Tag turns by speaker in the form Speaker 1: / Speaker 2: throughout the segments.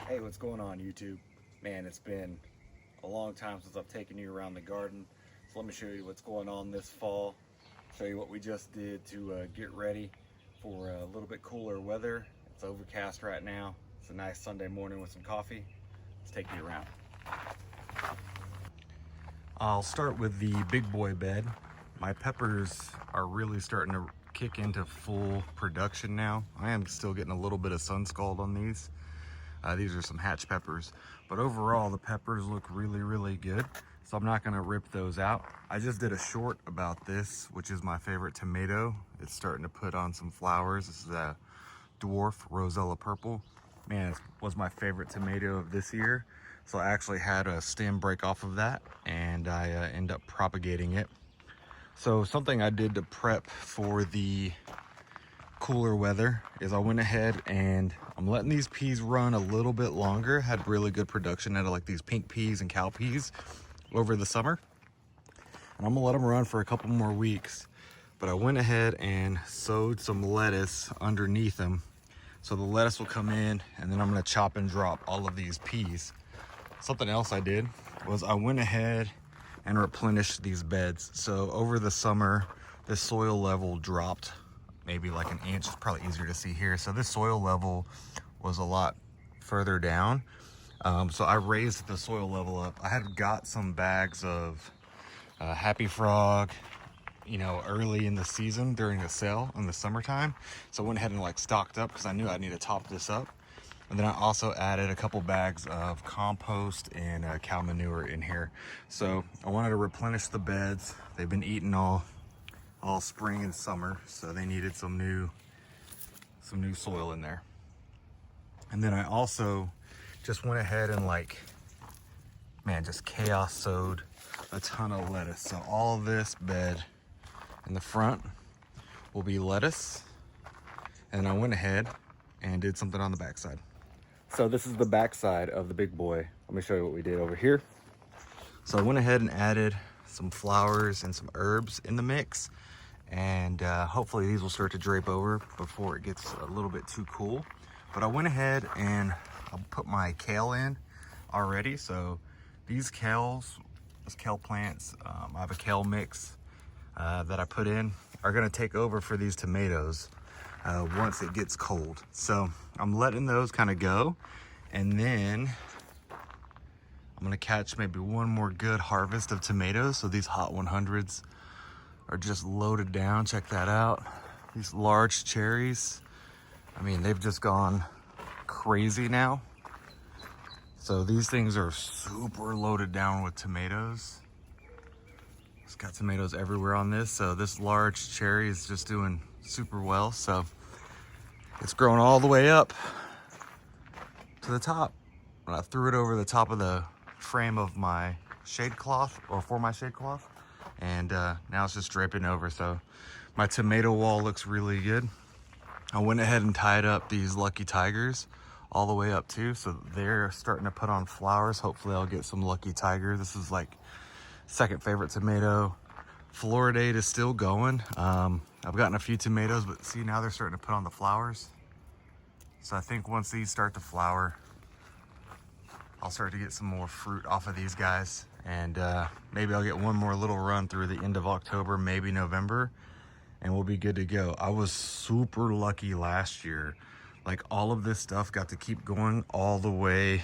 Speaker 1: Hey, what's going on, YouTube? Man, it's been a long time since I've taken you around the garden. So let me show you what's going on this fall. Show you what we just did to get ready for a little bit cooler weather. It's overcast right now. It's a nice Sunday morning with some coffee. Let's take you around. I'll start with the big boy bed. My peppers are really starting to kick into full production now. I am still getting a little bit of sun scald on these. These are some hatch peppers, but overall the peppers look really good. So I'm not gonna rip those out. I just did a short about this, which is my favorite tomato. It's starting to put on some flowers. This is a dwarf Rosella purple. Man, it was my favorite tomato of this year. So I actually had a stem break off of that, and I end up propagating it. So something I did to prep for the cooler weather is I went ahead and I'm letting these peas run a little bit longer. Had really good production out of like these pink peas and cow peas over the summer, and I'm gonna let them run for a couple more weeks. But I went ahead and sowed some lettuce underneath them, so the lettuce will come in, and then I'm gonna chop and drop all of these peas. Something else I did was I went ahead and replenished these beds. So over the summer, this soil level dropped maybe like an inch. It's probably easier to see here. So this soil level was a lot further down. So I raised the soil level up. I had got some bags of Happy Frog, you know, early in the season during the sale in the summertime. So I went ahead and like stocked up because I knew I need to top this up. And then I also added a couple bags of compost and cow manure in here. So I wanted to replenish the beds. They've been eating all spring and summer, so they needed some new soil in there. And then I also just went ahead and just chaos sowed a ton of lettuce. So all this bed in the front will be lettuce. And I went ahead and did something on the backside. So this is the backside of the big boy. Let me show you what we did over here. So I went ahead and added some flowers and some herbs in the mix, and hopefully these will start to drape over before it gets a little bit too cool. But I went ahead and I put my kale in already. So these kale plants, I have a kale mix that I put in, are gonna take over for these tomatoes once it gets cold. So I'm letting those kind of go, and then I'm gonna catch maybe one more good harvest of tomatoes. So these hot 100s are just loaded down. Check that out. These large cherries, I mean, they've just gone crazy now. So these things are super loaded down with tomatoes. It's got tomatoes everywhere on this. So this large cherry is just doing super well. So it's growing all the way up to the top. And I threw it over the top of the frame of my shade cloth, or for my shade cloth. And now it's just draping over. So my tomato wall looks really good. I went ahead and tied up these lucky tigers all the way up too. So they're starting to put on flowers. Hopefully I'll get some lucky tiger. This is like second favorite tomato. Floridate is still going. I've gotten a few tomatoes, but see, now they're starting to put on the flowers. So I think once these start to flower, I'll start to get some more fruit off of these guys. And maybe I'll get one more little run through the end of October, maybe November, and we'll be good to go. I was super lucky last year. Like, all of this stuff got to keep going all the way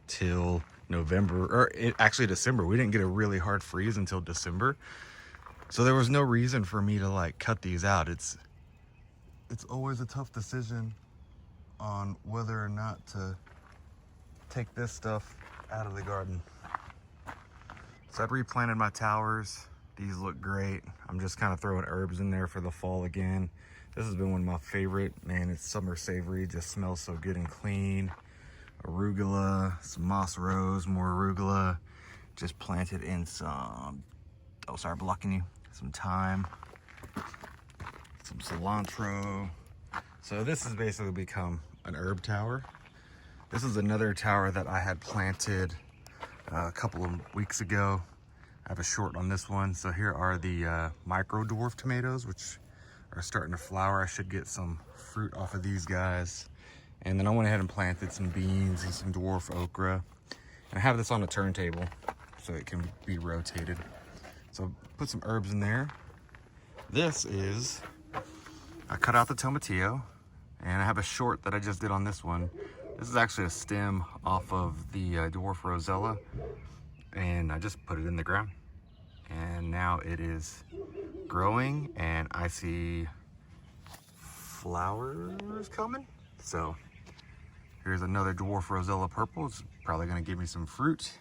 Speaker 1: till November, or actually December. We didn't get a really hard freeze until December. So there was no reason for me to like cut these out. It's always a tough decision on whether or not to take this stuff out of the garden. So I've replanted my towers. These look great. I'm just kind of throwing herbs in there for the fall again. This has been one of my favorite. Man, it's summer savory. Just smells so good and clean. Arugula, some moss rose, more arugula. Just planted in some, oh, sorry, blocking you. Some thyme, some cilantro. So this has basically become an herb tower. This is another tower that I had planted a couple of weeks ago. I have a short on this one. So here are the micro dwarf tomatoes, which are starting to flower. I should get some fruit off of these guys And then I went ahead and planted some beans and some dwarf okra. And I have this on a turntable so it can be rotated. So put some herbs in there. This is, I cut out the tomatillo, and I have a short that I just did on this one. This is actually a stem off of the dwarf rosella, and I just put it in the ground. And now it is growing, and I see flowers coming. So here's another dwarf rosella purple. It's probably gonna give me some fruit.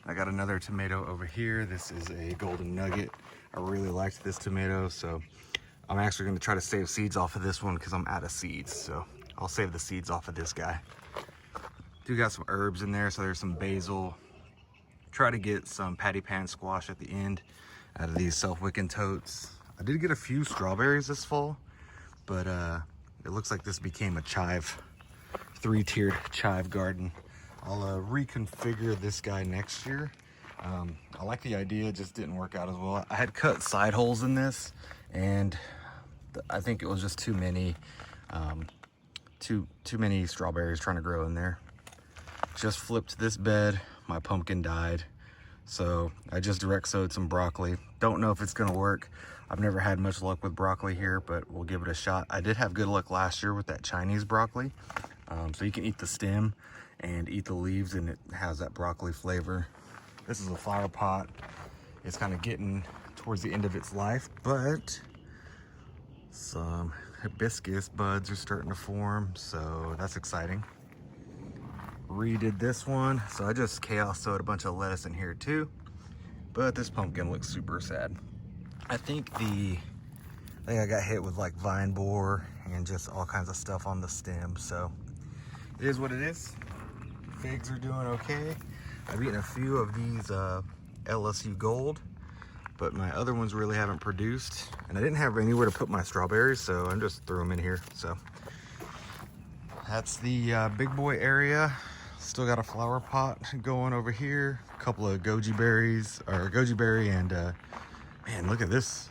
Speaker 1: I got another tomato over here. This is a golden nugget. I really liked this tomato, so I'm actually gonna try to save seeds off of this one because I'm out of seeds. So I'll save the seeds off of this guy. Do got some herbs in there, so there's some basil. Try to get some patty pan squash at the end out of these self-wicking totes. I did get a few strawberries this fall, but it looks like this became a chive, 3-tiered chive garden. I'll reconfigure this guy next year. I like the idea, it just didn't work out as well. I had cut side holes in this, and I think it was just too many strawberries trying to grow in there. Just flipped this bed, my pumpkin died, so I just direct sowed some broccoli. Don't know if it's gonna work. I've never had much luck with broccoli here, but we'll give it a shot. I did have good luck last year with that Chinese broccoli. So you can eat the stem and eat the leaves, and it has that broccoli flavor. This is a flower pot. It's kind of getting towards the end of its life, but some hibiscus buds are starting to form, so that's exciting. Redid this one, so I just chaos sowed a bunch of lettuce in here too, but this pumpkin looks super sad. I think I got hit with like vine borer and just all kinds of stuff on the stem, so it is what it is. Figs are doing okay. I've eaten a few of these LSU Gold, but my other ones really haven't produced, and I didn't have anywhere to put my strawberries, so I'm just threw them in here. So that's the big boy area. Still got a flower pot going over here. A couple of goji berries, or goji berry, and man, look at this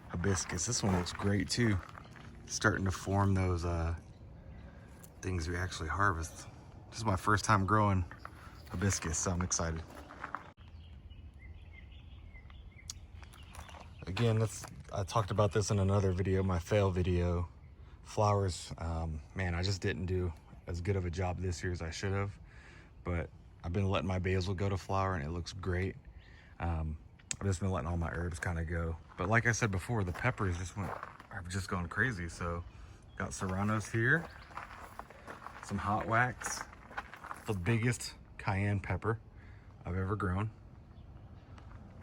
Speaker 1: hibiscus. This one looks great too. Starting to form those things we actually harvest. This is my first time growing hibiscus, so I'm excited. Again, I talked about this in another video, my fail video. Flowers, man, I just didn't do as good of a job this year as I should have, but I've been letting my basil go to flower, and it looks great. I've just been letting all my herbs kind of go. But like I said before, the peppers have just gone crazy. So got serranos here, some hot wax, the biggest cayenne pepper I've ever grown.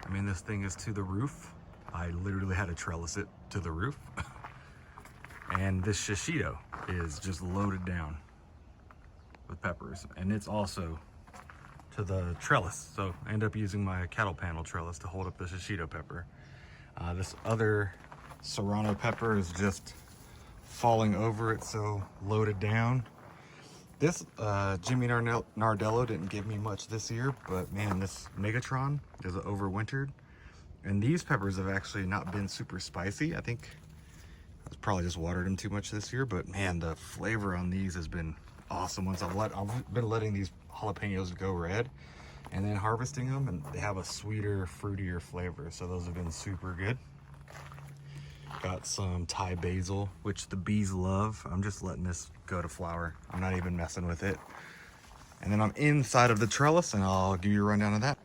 Speaker 1: I mean, this thing is to the roof. I literally had to trellis it to the roof. And this shishito is just loaded down with peppers, and it's also to the trellis. So I end up using my cattle panel trellis to hold up the shishito pepper. This other serrano pepper is just falling over, it's so loaded down. This Jimmy Nardello didn't give me much this year, but man, this Megatron is overwintered. And these peppers have actually not been super spicy. I think I probably just watered them too much this year, but man, the flavor on these has been awesome. Once I've been letting these jalapenos go red and then harvesting them, and they have a sweeter, fruitier flavor. So those have been super good. Got some Thai basil, which the bees love. I'm just letting this go to flower. I'm not even messing with it. And then I'm inside of the trellis, and I'll give you a rundown of that.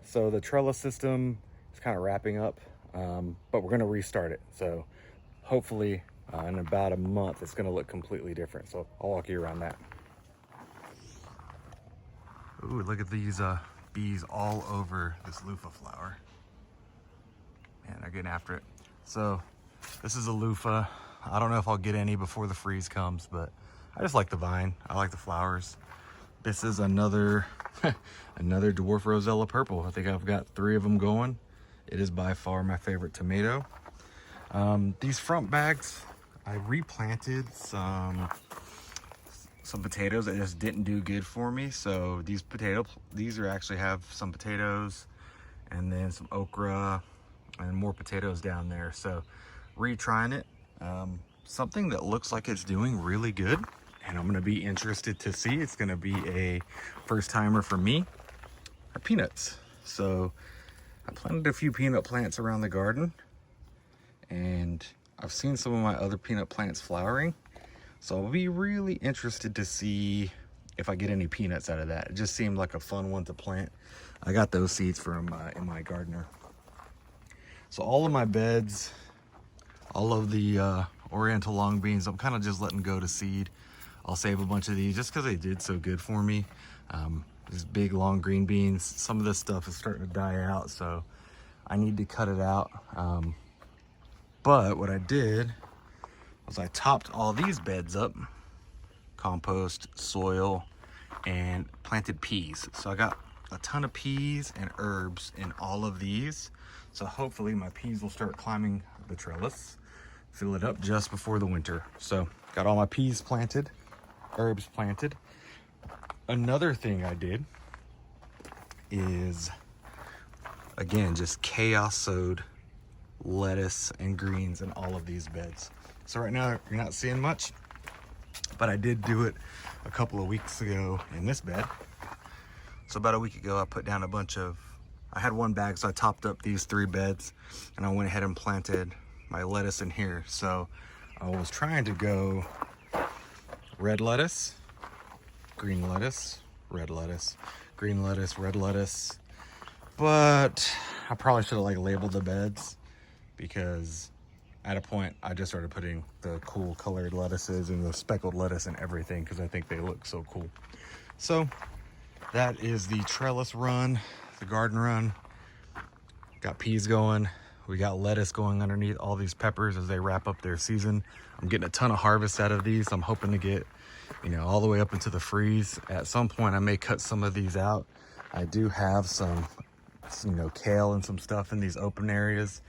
Speaker 1: So the trellis system is kind of wrapping up, but we're gonna restart it. So hopefully in about a month, it's gonna look completely different. So I'll walk you around that. Ooh, look at these bees all over this loofah flower. Man, they're getting after it. So this is a loofah. I don't know if I'll get any before the freeze comes, but I just like the vine. I like the flowers. This is another another dwarf rosella purple. I think I've got 3 of them going. It is by far my favorite tomato. These front bags, I replanted some potatoes that just didn't do good for me. So these actually have some potatoes and then some okra and more potatoes down there. So retrying it. something that looks like it's doing really good, and I'm gonna be interested to see. It's gonna be a first timer for me, are peanuts. So I planted a few peanut plants around the garden, and I've seen some of my other peanut plants flowering. So I'll be really interested to see if I get any peanuts out of that. It just seemed like a fun one to plant. I got those seeds from in my gardener. So all of my beds, all of the Oriental long beans, I'm kind of just letting go to seed. I'll save a bunch of these just because they did so good for me. These big long green beans, some of this stuff is starting to die out, so I need to cut it out. But what I did was I topped all these beds up, compost, soil, and planted peas. So I got a ton of peas and herbs in all of these. So hopefully my peas will start climbing the trellis, fill it up just before the winter. So got all my peas planted, herbs planted. Another thing I did is, again, just chaos sowed lettuce and greens in all of these beds. So right now you're not seeing much, but I did do it a couple of weeks ago in this bed. So about a week ago, I put down a bunch of, I had one bag, so I topped up these 3 beds, and I went ahead and planted my lettuce in here. So I was trying to go red lettuce, green lettuce, red lettuce, green lettuce, red lettuce, but I probably should have like labeled the beds, because at a point I just started putting the cool colored lettuces and the speckled lettuce and everything because I think they look so cool. So that is the trellis run, the garden run. Got peas going, we got lettuce going underneath all these peppers as they wrap up their season. I'm getting a ton of harvest out of these. I'm hoping to get, you know, all the way up into the freeze. At some point I may cut some of these out. I do have some, you know, kale and some stuff in these open areas.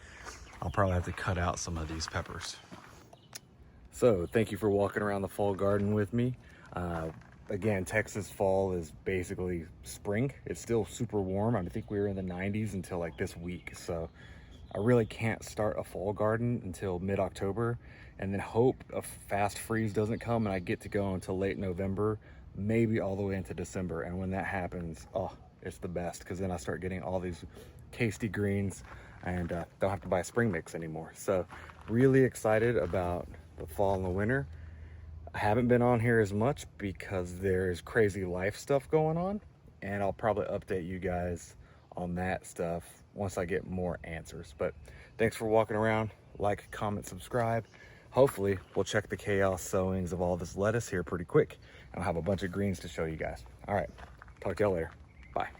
Speaker 1: I'll probably have to cut out some of these peppers. So thank you for walking around the fall garden with me. Again, Texas fall is basically spring. It's still super warm. I think we were in the 90s until like this week. So I really can't start a fall garden until mid-October, and then hope a fast freeze doesn't come and I get to go until late November, maybe all the way into December. And when that happens, oh, it's the best, because then I start getting all these tasty greens and don't have to buy spring mix anymore. So really excited about the fall and the winter. I haven't been on here as much because there's crazy life stuff going on, and I'll probably update you guys on that stuff once I get more answers. But thanks for walking around. Like, comment, subscribe. Hopefully we'll check the chaos sowings of all this lettuce here pretty quick, and I'll have a bunch of greens to show you guys. All right, talk to y'all later. Bye.